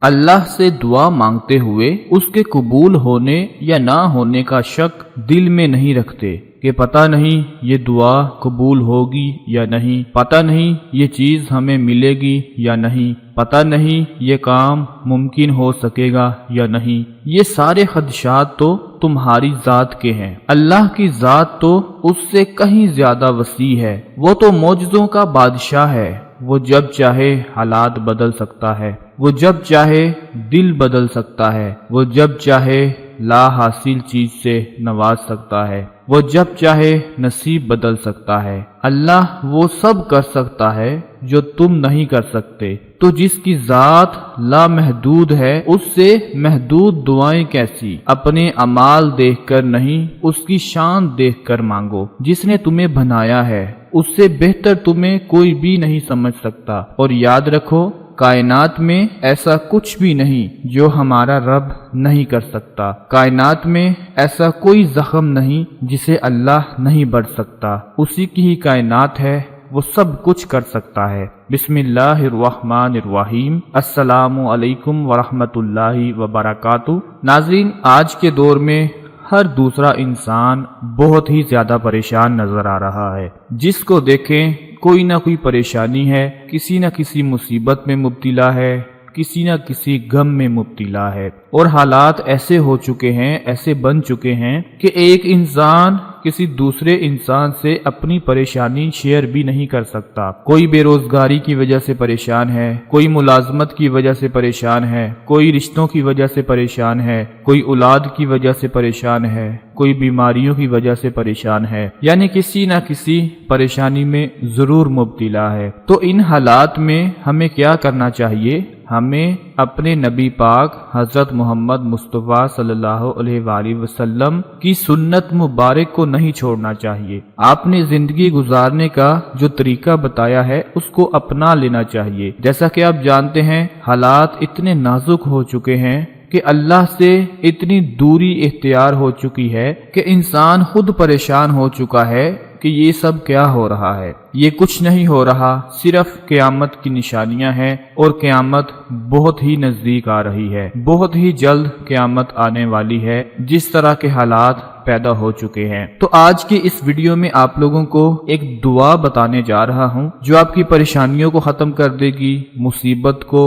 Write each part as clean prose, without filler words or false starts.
اللہ سے دعا مانگتے ہوئے اس کے قبول ہونے یا نہ ہونے کا شک دل میں نہیں رکھتے کہ پتہ نہیں یہ دعا قبول ہوگی یا نہیں، پتہ نہیں یہ چیز ہمیں ملے گی یا نہیں، پتہ نہیں یہ کام ممکن ہو سکے گا یا نہیں۔ یہ سارے خدشات تو تمہاری ذات کے ہیں۔ اللہ کی ذات تو اس سے کہیں زیادہ وسیع ہے۔ وہ تو معجزوں کا بادشاہ ہے۔ وہ جب چاہے حالات بدل سکتا ہے، وہ جب چاہے دل بدل سکتا ہے، وہ جب چاہے لا حاصل چیز سے نواز سکتا ہے، وہ جب چاہے نصیب بدل سکتا ہے۔ اللہ وہ سب کر سکتا ہے جو تم نہیں کر سکتے۔ تو جس کی ذات لامحدود ہے اس سے محدود دعائیں کیسی؟ اپنے اعمال دیکھ کر نہیں، اس کی شان دیکھ کر مانگو۔ جس نے تمہیں بنایا ہے اس سے بہتر تمہیں کوئی بھی نہیں سمجھ سکتا۔ اور یاد رکھو، کائنات میں ایسا کچھ بھی نہیں جو ہمارا رب نہیں کر سکتا۔ کائنات میں ایسا کوئی زخم نہیں جسے اللہ نہیں بڑھ سکتا۔ اسی کی ہی کائنات ہے، وہ سب کچھ کر سکتا ہے۔ بسم اللہ الرحمن الرحیم۔ السلام علیکم ورحمۃ اللہ وبرکاتہ۔ ناظرین، آج کے دور میں ہر دوسرا انسان بہت ہی زیادہ پریشان نظر آ رہا ہے۔ جس کو دیکھیں کوئی نہ کوئی پریشانی ہے، کسی نہ کسی مصیبت میں مبتلا ہے، کسی نہ کسی غم میں مبتلا ہے، اور حالات ایسے ہو چکے ہیں، ایسے بن چکے ہیں کہ ایک انسان کسی دوسرے انسان سے اپنی پریشانی شیئر بھی نہیں کر سکتا۔ کوئی بے روزگاری کی وجہ سے پریشان ہے، کوئی ملازمت کی وجہ سے پریشان ہے، کوئی رشتوں کی وجہ سے پریشان ہے، کوئی اولاد کی وجہ سے پریشان ہے، کوئی بیماریوں کی وجہ سے پریشان ہے، یعنی کسی نہ کسی پریشانی میں ضرور مبتلا ہے۔ تو ان حالات میں ہمیں کیا کرنا چاہیے؟ ہمیں اپنے نبی پاک حضرت محمد مصطفیٰ صلی اللہ علیہ وآلہ وسلم کی سنت مبارک کو نہیں چھوڑنا چاہیے۔ آپ نے زندگی گزارنے کا جو طریقہ بتایا ہے اس کو اپنا لینا چاہیے۔ جیسا کہ آپ جانتے ہیں، حالات اتنے نازک ہو چکے ہیں کہ اللہ سے اتنی دوری اختیار ہو چکی ہے کہ انسان خود پریشان ہو چکا ہے کہ یہ سب کیا ہو رہا ہے۔ یہ کچھ نہیں ہو رہا، صرف قیامت کی نشانیاں ہیں، اور قیامت بہت ہی نزدیک آ رہی ہے، بہت ہی جلد قیامت آنے والی ہے، جس طرح کے حالات پیدا ہو چکے ہیں۔ تو آج کی اس ویڈیو میں آپ لوگوں کو ایک دعا بتانے جا رہا ہوں جو آپ کی پریشانیوں کو ختم کر دے گی، مصیبت کو،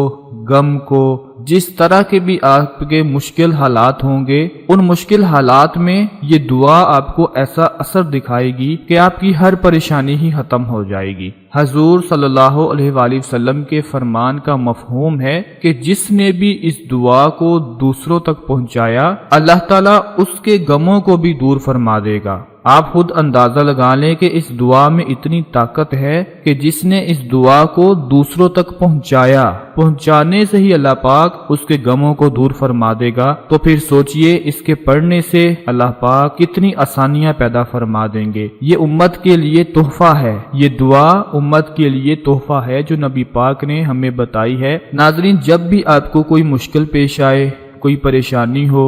غم کو، جس طرح کے بھی آپ کے مشکل حالات ہوں گے، ان مشکل حالات میں یہ دعا آپ کو ایسا اثر دکھائے گی کہ آپ کی ہر پریشانی ہی ختم ہو جائے گی۔ حضور صلی اللہ علیہ وآلہ وسلم کے فرمان کا مفہوم ہے کہ جس نے بھی اس دعا کو دوسروں تک پہنچایا، اللہ تعالیٰ اس کے غموں کو بھی دور فرما دے گا۔ آپ خود اندازہ لگا لیں کہ اس دعا میں اتنی طاقت ہے کہ جس نے اس دعا کو دوسروں تک پہنچایا، پہنچانے سے ہی اللہ پاک اس کے غموں کو دور فرما دے گا۔ تو پھر سوچئے اس کے پڑھنے سے اللہ پاک کتنی آسانیاں پیدا فرما دیں گے۔ یہ امت کے لیے تحفہ ہے، یہ دعا امت کے لیے تحفہ ہے جو نبی پاک نے ہمیں بتائی ہے۔ ناظرین، جب بھی آپ کو کوئی مشکل پیش آئے، کوئی پریشانی ہو،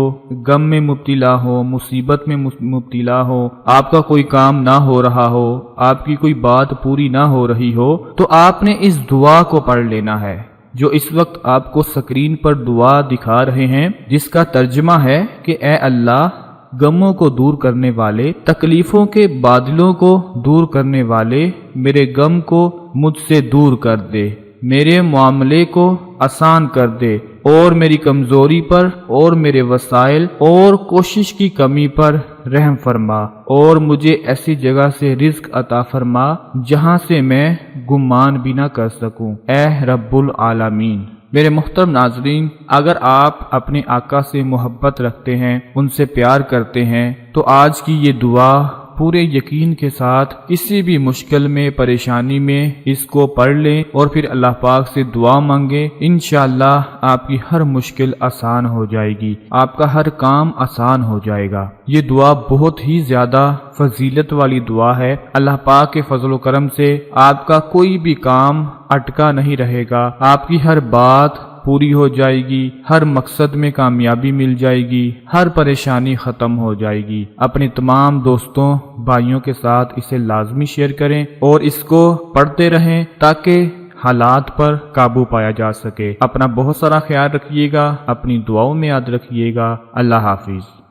غم میں مبتلا ہو، مصیبت میں مبتلا ہو، آپ کا کوئی کام نہ ہو رہا ہو، آپ کی کوئی بات پوری نہ ہو رہی ہو، تو آپ نے اس دعا کو پڑھ لینا ہے جو اس وقت آپ کو سکرین پر دعا دکھا رہے ہیں، جس کا ترجمہ ہے کہ اے اللہ، غموں کو دور کرنے والے، تکلیفوں کے بادلوں کو دور کرنے والے، میرے غم کو مجھ سے دور کر دے، میرے معاملے کو آسان کر دے، اور میری کمزوری پر اور میرے وسائل اور کوشش کی کمی پر رحم فرما، اور مجھے ایسی جگہ سے رزق عطا فرما جہاں سے میں گمان بھی نہ کر سکوں، اے رب العالمین۔ میرے محترم ناظرین، اگر آپ اپنے آقا سے محبت رکھتے ہیں، ان سے پیار کرتے ہیں، تو آج کی یہ دعا پورے یقین کے ساتھ کسی بھی مشکل میں، پریشانی میں اس کو پڑھ لیں اور پھر اللہ پاک سے دعا مانگیں۔ انشاءاللہ آپ کی ہر مشکل آسان ہو جائے گی، آپ کا ہر کام آسان ہو جائے گا۔ یہ دعا بہت ہی زیادہ فضیلت والی دعا ہے۔ اللہ پاک کے فضل و کرم سے آپ کا کوئی بھی کام اٹکا نہیں رہے گا، آپ کی ہر بات پوری ہو جائے گی، ہر مقصد میں کامیابی مل جائے گی، ہر پریشانی ختم ہو جائے گی۔ اپنے تمام دوستوں، بھائیوں کے ساتھ اسے لازمی شیئر کریں اور اس کو پڑھتے رہیں تاکہ حالات پر قابو پایا جا سکے۔ اپنا بہت سارا خیال رکھیے گا، اپنی دعاؤں میں یاد رکھیے گا۔ اللہ حافظ۔